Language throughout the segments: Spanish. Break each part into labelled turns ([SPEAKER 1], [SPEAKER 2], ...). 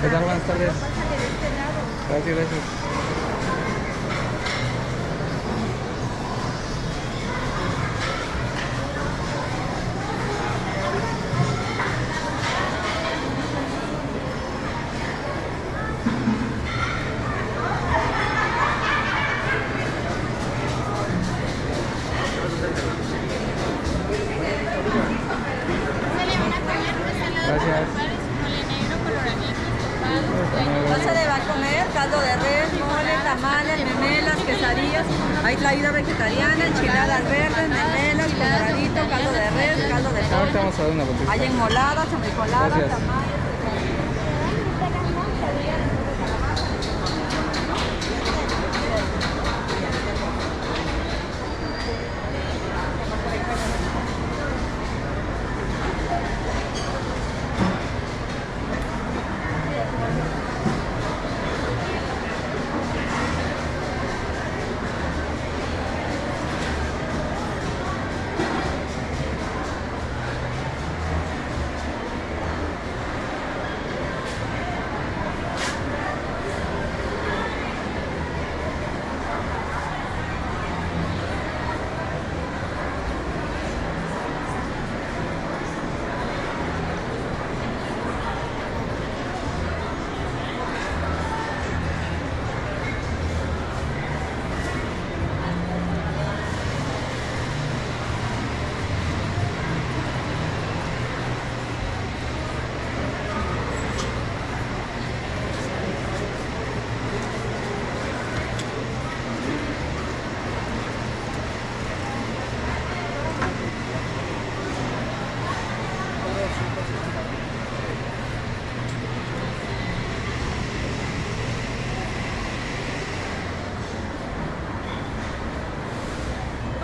[SPEAKER 1] ¿Qué tal? Buenas tardes. Gracias, gracias. Gracias.
[SPEAKER 2] Se le va a comer caldo de res, mole, tamales, memelas, quesadillas. Hay traída vegetariana, enchiladas verdes, memelas, coloradito, caldo de res, caldo de
[SPEAKER 1] Ahorita
[SPEAKER 2] pollo.
[SPEAKER 1] vamos a dar una botella.
[SPEAKER 2] Hay enmoladas, enfrijoladas,
[SPEAKER 1] Gracias.
[SPEAKER 2] tamales.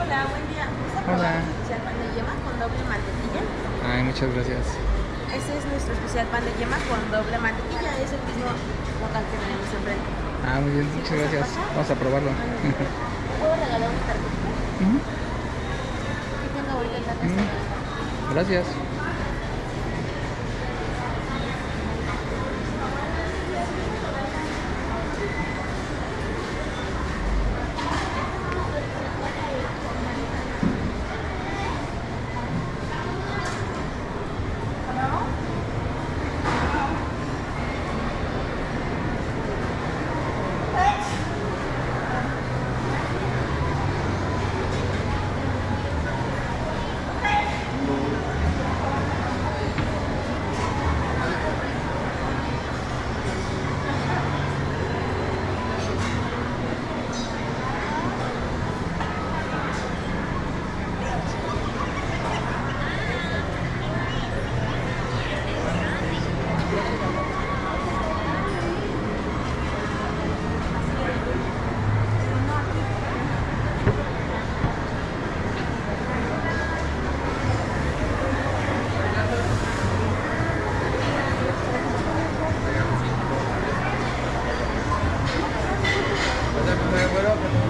[SPEAKER 3] Hola, buen día. ¿Gusta
[SPEAKER 1] Hola.
[SPEAKER 3] probar nuestro especial pan de yema con doble mantequilla?
[SPEAKER 1] Ay, muchas gracias.
[SPEAKER 3] Este es nuestro especial pan de yema con doble mantequilla. Es el mismo local que tenemos enfrente.
[SPEAKER 1] Ah, muy bien, muchas gracias. Vamos a probarlo.
[SPEAKER 3] ¿Puedo regalar una tarjetita?
[SPEAKER 1] Ujú.
[SPEAKER 3] Que tenga ahorita el dato.
[SPEAKER 1] Gracias.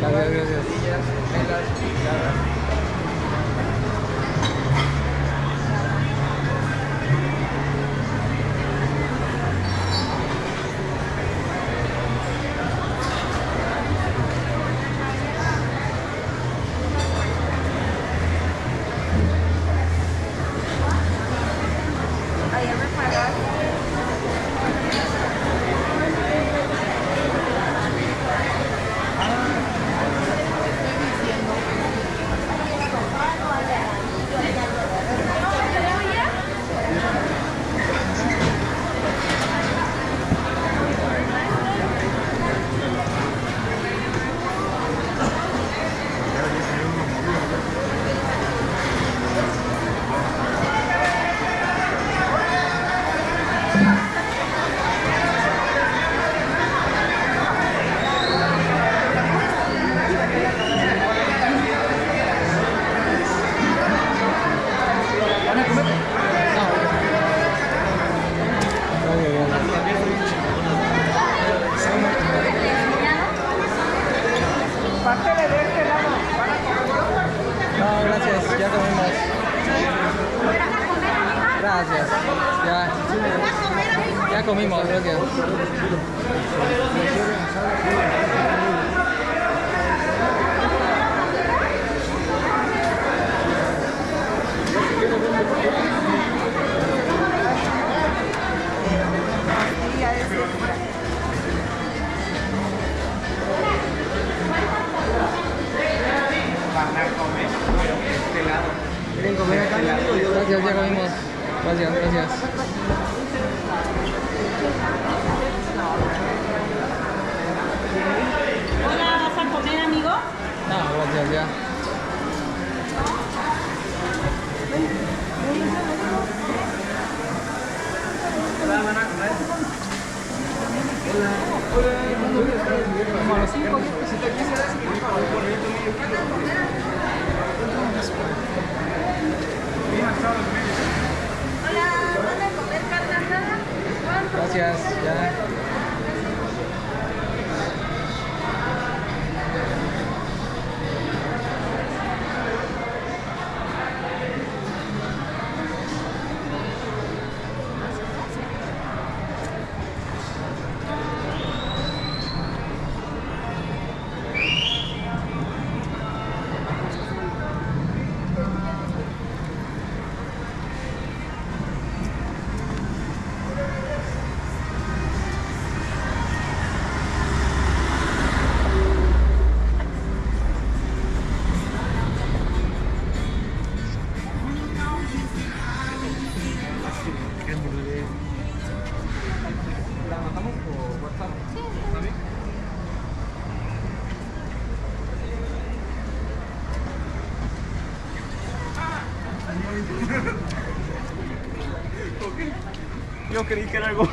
[SPEAKER 1] Gracias, gracias.
[SPEAKER 3] Ayer me pagaste.
[SPEAKER 1] No, gracias, ya comimos. Gracias. Ya. Ya comimos, gracias.
[SPEAKER 4] ¿Quieren comer acá?
[SPEAKER 1] Gracias, ya comimos. Gracias, gracias.
[SPEAKER 2] Hola, ¿vas a comer, amigo?
[SPEAKER 1] No, gracias, ya. Como a los 5
[SPEAKER 2] Hola, ¿van a comer carne asada?
[SPEAKER 1] Gracias, ya. ¿La mandamos por WhatsApp? ¿Está bien?
[SPEAKER 4] Yo creí que era algo.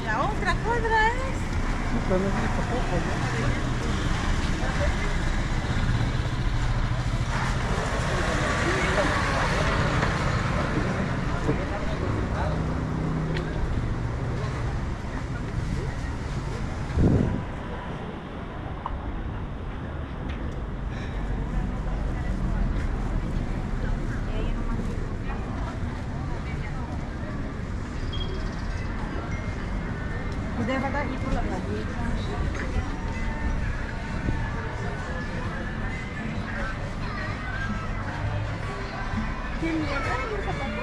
[SPEAKER 2] La otra cuadra es.
[SPEAKER 1] Pero no es tampoco, ¿no?
[SPEAKER 2] Debe faltar ir por la playita. ¿Qué mierda? ¿Y un zapato?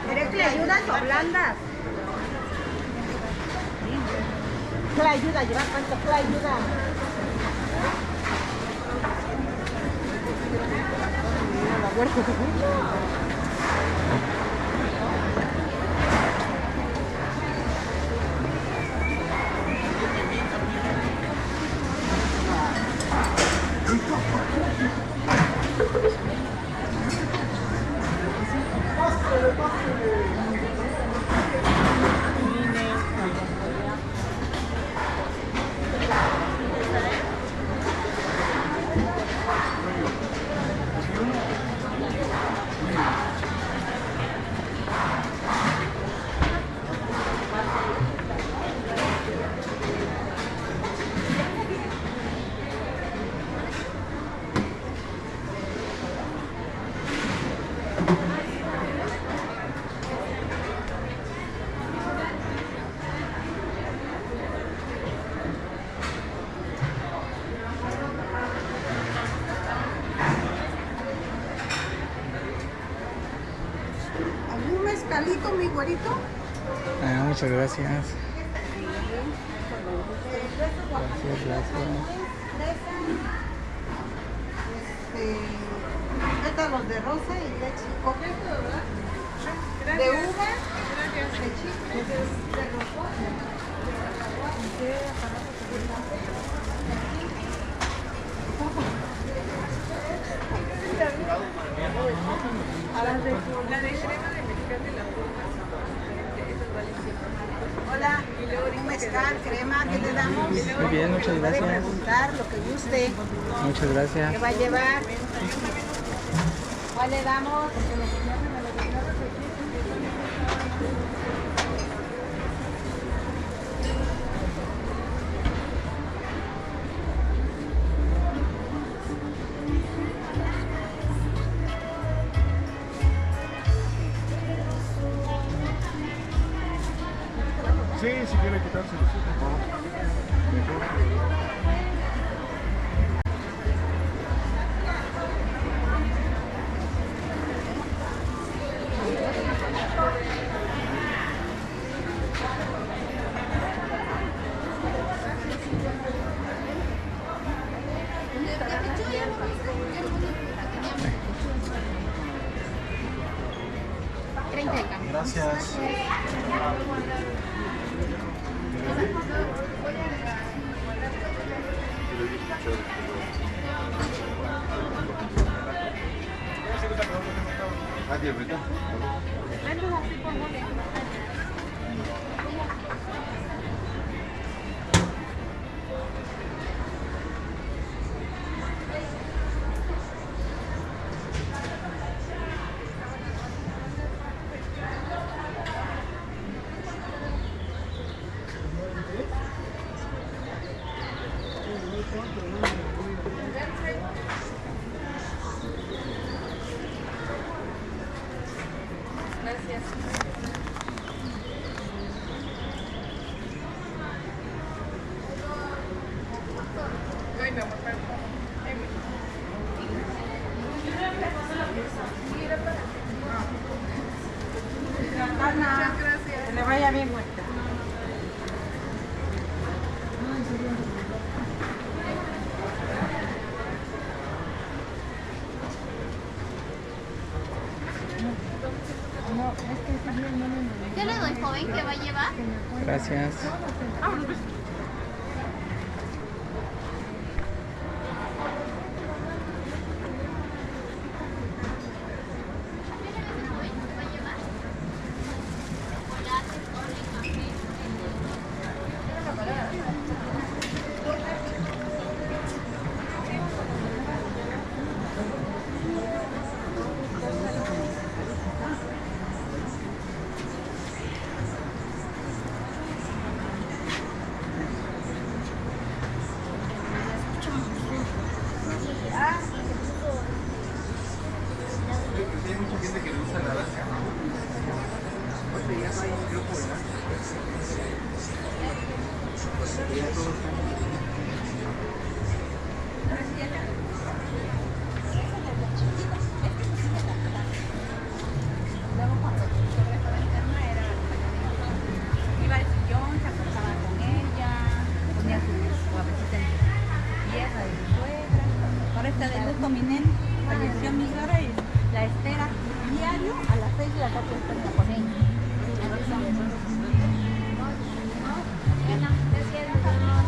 [SPEAKER 2] ¿Querés que le ayudas o blandas? ¿Qué le ayuda? ¿Lleva cuánto? ¿Qué le ayuda? La huerta se
[SPEAKER 5] güerito?
[SPEAKER 1] Ah, muchas gracias. Gracias, gracias.
[SPEAKER 5] Pétalos de rosa y leche. ¿Correcto, verdad? De uva, de chicle, de rosa.
[SPEAKER 3] La de crema de mezcal de la fruta.
[SPEAKER 5] Hola, un mezcal, crema, ¿qué le damos?
[SPEAKER 1] Muy bien, muchas
[SPEAKER 5] Puede
[SPEAKER 1] gracias.
[SPEAKER 5] preguntar lo que guste.
[SPEAKER 1] Muchas gracias.
[SPEAKER 5] ¿Qué va a llevar? ¿Cuál le damos?
[SPEAKER 4] Sí, si quiere quitárselo, sí, por favor. Gracias. Ah, diablita.
[SPEAKER 5] Que le vaya bien, muerta.
[SPEAKER 6] ¿Qué le doy, joven? ¿Qué va a llevar?
[SPEAKER 1] Gracias. Hay mucha gente que le gusta la danza. Oye, ya no hay un grupo, ¿verdad? Ya todos están...
[SPEAKER 2] Iba al sillón, se acostaba con ella, ponía su suavecita en su pieza de su suegra. Ahora está de luto mi nene, falleció mi suegra y la espera diario a las 6 de la tarde está con ella.
[SPEAKER 6] Bueno, gracias a todos.